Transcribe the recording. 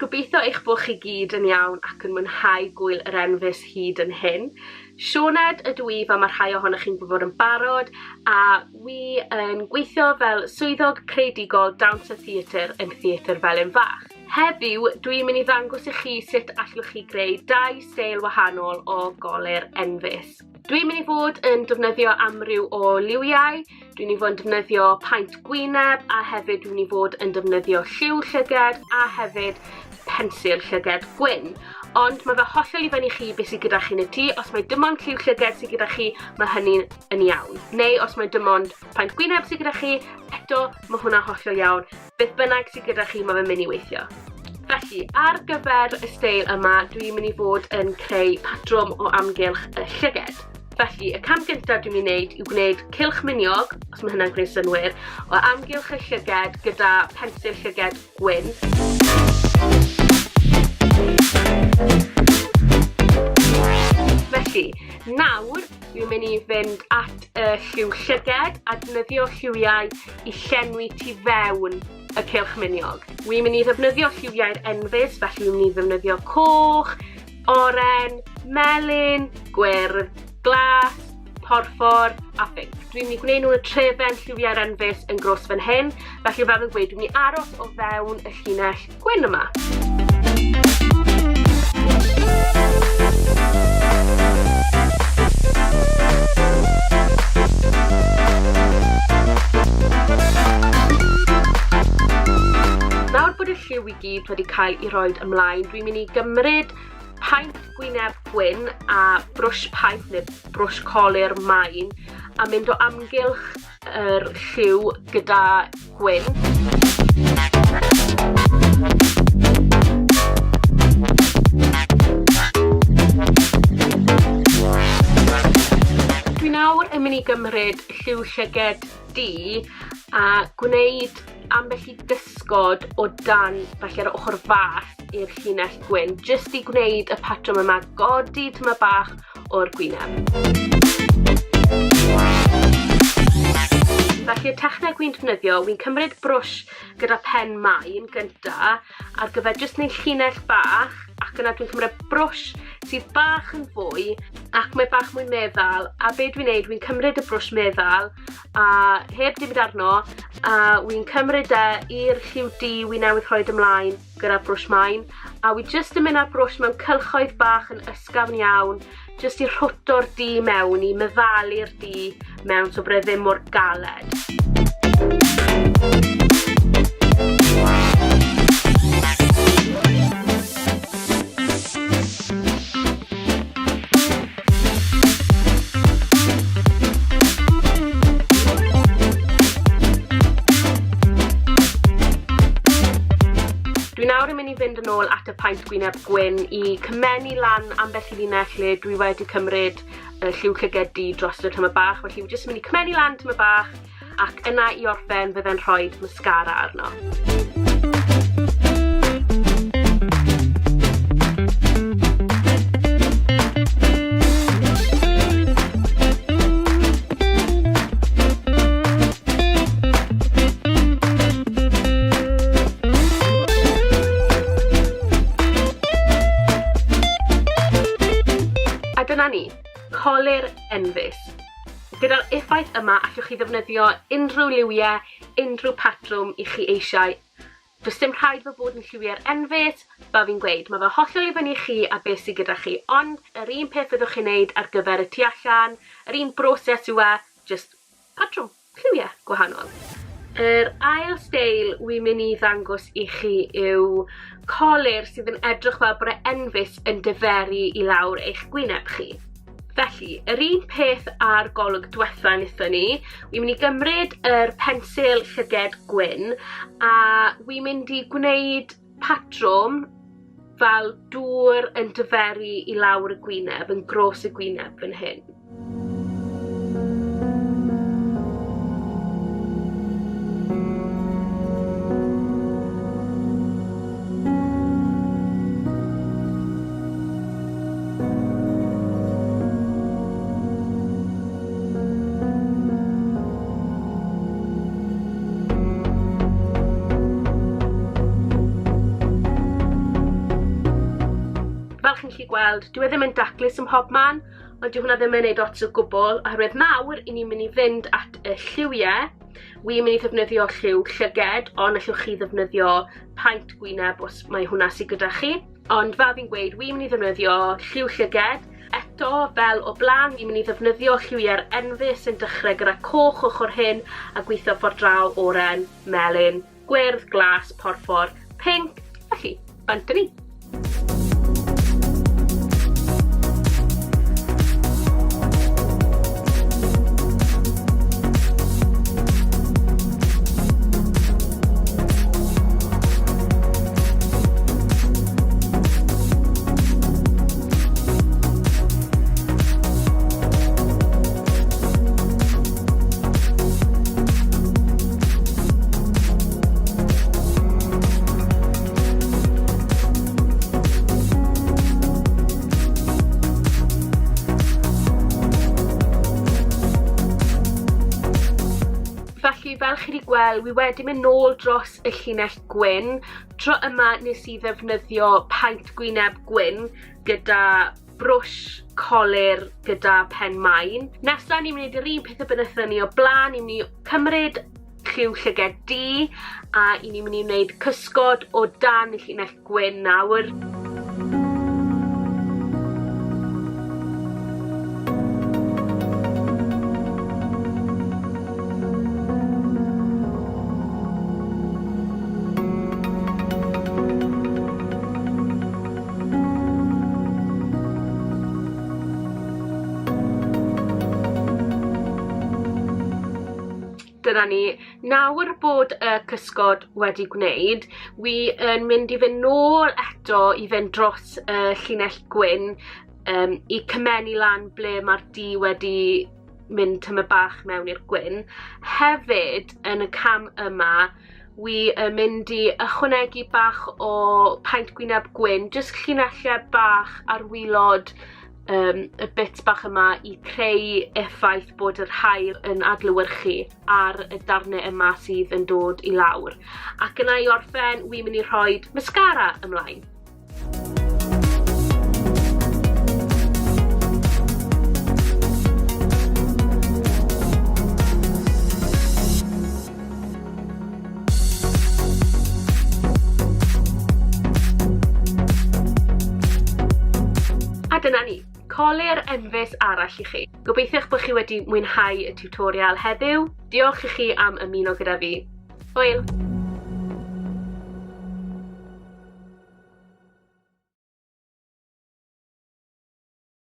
gobeithio eich bod chi gyd yn iawn ac yn mwynhau gwyl yr Enfys hyd yn hyn. Sioned ydw i fel mae rhai ohonoch chi'n gwybod yn barod a wi yn gweithio fel swyddog creadigol Dawns y Theatr yn Theatr Felyn Fach. Heddiw, dwi'n mynd i ddangos i chi sut allwch chi greu 2 steil wahanol o goler enfys. Dwi'n mynd i fod yn defnyddio amryw o liwiau, dwi'n mynd i fod yn defnyddio paent gwyneb a hefyd dwi'n mynd i fod yn defnyddio lliw llyged a hefyd pensil llyged gwyn. Ond mae fe hollol i fyny chi beth sydd gyda chi yn y tŷ. Os mae dim ond lliw llyged sydd gyda chi, mae hynny yn iawn. Neu os mae dim ond paent gwyneb sydd gyda chi, eto mae hwnna hollol iawn. Beth bynnag sydd gyda chi, mae fe'n mynd i weithio. Felly, ar gyfer y steil yma, dwi'n mynd i fod yn creu patrwm o amgylch y llyged. Felly, y cam gyntaf dwi'n mynd i wneud yw gwneud cylch miniog, os mae hynna'n gwneud synwyr, o amgylch y llyged gyda pensil llyged gwyn. Felly, nawr dwi'n mynd i fynd at y lliw llyged a defnyddio lliwiau i llenwi tu fewn y cylch miniog. Dwi'n mynd i ddefnyddio lliwiau'r enfys, felly dwi'n mynd i ddefnyddio coch, oren, melyn, gwyrdd, glas, porffor a phinc. Dwi'n mynd i gwneud nhw'n y trefen lliwiau'r enfys yn gros fan hyn, felly fel yn gweud, dwi'n mynd i aros o fewn y llinell gwyn yma. Nawr bod y lliw i gyd wedi cael ei roed ymlaen, dwi'n mynd i gymryd paent gwyneb gwyn a brwsh paent neu brwsh colir main a mynd o amgylch yr lliw gyda gwyn. Dwi nawr yn mynd i gymryd lliw llyged du a gwneud ambell i gysgod o dan falle ar y ochr fach i'r llinell gwyn, jyst i gwneud y patrwm yma godi tyma bach o'r gwyneb. Felly y techneg wy'n defnyddio, wy'n cymryd brwsh gyda pen main gynta ar gyfer jyst wneud llinell bach ac yna dwi'n cymryd brwsh sydd bach yn fwy ac mae bach mwy meddal a be dwi'n neud, wy'n cymryd y brwsh meddal a heb dim arno a wy'n cymryd i'r lliw du wy'n newydd rhoi ymlaen gyda brwsh main a wy jyst yn mynd â'r brwsh mewn cylchoedd bach yn ysgafn iawn jyst i rhwto'r du mewn, i meddalu'r du mewn so bod e ddim mor galed. Nawr yn mynd i fynd yn ôl at y paent gwyneb gwyn i cymennu lan ambell i linell le dwi wedi cymryd y lliw llyged du dros y tyma bach. Felly fi jyst yn mynd i cymennu lan tyma bach ac yna i orffen fydde'n rhoi mascara arno. Dyna ni, colir enfys. Gyda'r effaith yma, allwch chi ddefnyddio unrhyw liwiau, unrhyw patrwm i chi eisiau. Does dim rhaid fel bod yn lliwiau'r enfys, fel fi'n gweud. Mae fe hollol i fyny chi a beth sydd gyda chi. Ond yr un peth fyddwch chi'n neud ar gyfer y tu allan, yr un broses yw just patrwm, lliwiau gwahanol. Yr ail steil wy'n mynd i ddangos i chi yw colir sydd yn edrych fel bod y enfys yn diferu i lawr eich gwyneb chi. Felly, yr un peth ar golwg diwetha wnaethon ni, wy'n mynd i gymryd yr pensil llyged gwyn a wy'n mynd i gwneud patrwm fel dŵr yn diferu i lawr y gwyneb, yn gros y gwyneb fan hyn. chi'n gallu gweld, dyw e ddim yn daclus ym mhobman, ond dyw hwnna ddim yn neud ots o gwbl, oherwydd nawr, i ni'n mynd i fynd at y lliwiau. Wi'n mynd i ddefnyddio lliw llyged, ond allwch chi ddefnyddio paent gwyneb os mae hwnna sydd gyda chi. Ond fel fi'n gweud, wi'n mynd i ddefnyddio lliw llyged. Eto, fel o blaen, fi'n mynd i ddefnyddio lliwiau'r enfys yn dechrau gyda coch ochr hyn a gweithio ffordd draw oren, melyn, gwyrdd, glas, porffor, pinc. Felly, bant ni. Felly, fel chi wedi gweld, wi wedi mynd nôl dros y llinell gwyn. Tro yma nes i ddefnyddio paent gwyneb gwyn gyda brwsh colir gyda pen main. Nesaf ni'n mynd i wneud yr un peth y bynython ni o blaen. Ni'n mynd i cymryd lliw llyged du a ni'n mynd i wneud cysgod o dan y llinell gwyn nawr. Dyna ni. Nawr bod y cysgod wedi gwneud, wi yn mynd i fynd nôl eto i fynd dros y llinell gwyn i cymennu lan ble mae'r du wedi mynd tymed bach mewn i'r gwyn. Hefyd, yn y cam yma, wi yn mynd i ychwanegu bach o paent gwyneb gwyn, jyst llinellau bach ar wilod y bit bach yma i creu effaith bod yr haul yn adlewyrchu ar y darnau yma sydd yn dod i lawr. Ac yna i orffen, wi'n mynd i rhoi mascara ymlaen. A dyna ni. Colir enfys arall i chi. Gobeithio'ch bod chi wedi mwynhau y tiwtorial heddiw. Diolch i chi am ymuno gyda fi. Hwyl!